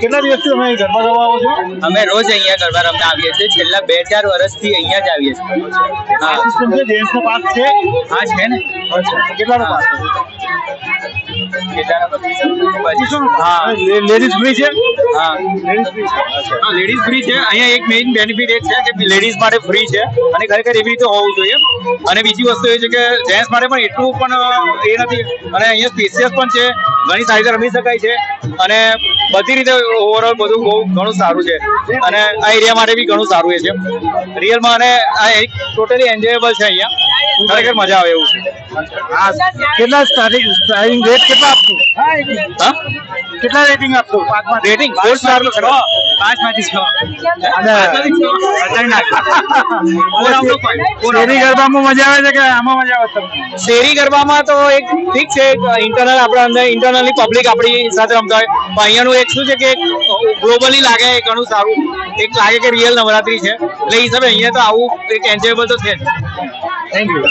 કેટલા દિવસથી તમે ગરબા રમવા આવો છો? અમે રોજ અહીંયા ગરબા રમવા આવીએ છીએ, છેલ્લા 2-4 વર્ષથી અહીંયા જ આવીએ છીએ. હા સિસ્ટમ છે, જેન્ટ્સનો પાસ છે? હા છે ને. કેટલાનો પાસ? હા લેડીઝ ફ્રી છે? હા લેડીઝ ફ્રી છે. હા લેડીઝ ફ્રી છે. અહીંયા એક મેઇન બેનિફિટ એ છે કે લેડીઝ માટે ફ્રી છે અને ખરેખર એવી રીતે હોવું જોઈએ. અને બીજી વસ્તુ એ છે કે જેન્ટ્સ માટે પણ એટલું પણ એ નથી અને અહીંયા સ્પેશિયસ પણ છે, ઘણી સાઈઝ રમી શકાય છે અને બધી રીતે ઓવરઓલ બધું બહુ ઘણું સારું છે અને આ એરિયા માટે બી ઘણું સારું એ છે રિયલમાં. અને આ એક ટોટલી એન્જોયેબલ છે. અહીંયા ખરેખર મજા આવે એવું છે. કેટલા સ્ટાર્ટિંગ રેટ કેટલા આપશો? હા કેટલા રેટિંગ આપશો? રેટિંગ 4 સ્ટાર નું 5 માંથી 6 અને શેરી ગરબામાં મજા આવે છે કે આમાં મજા આવે તમને? શેરી ગરબામાં તો એક ઠીક છે, ઇન્ટરનલ આપણા અંદર ઇન્ટરનલી પબ્લિક આપણી સાથે રમતા હોય, પણ અહીંયાનું એક શું છે કે ગ્લોબલી લાગે એ ઘણું સારું, એક લાગે કે રિયલ નવરાત્રી છે, એટલે એ હિસાબે અહીંયા તો આવું એક એન્જોયેબલ તો છે જ. Thank you.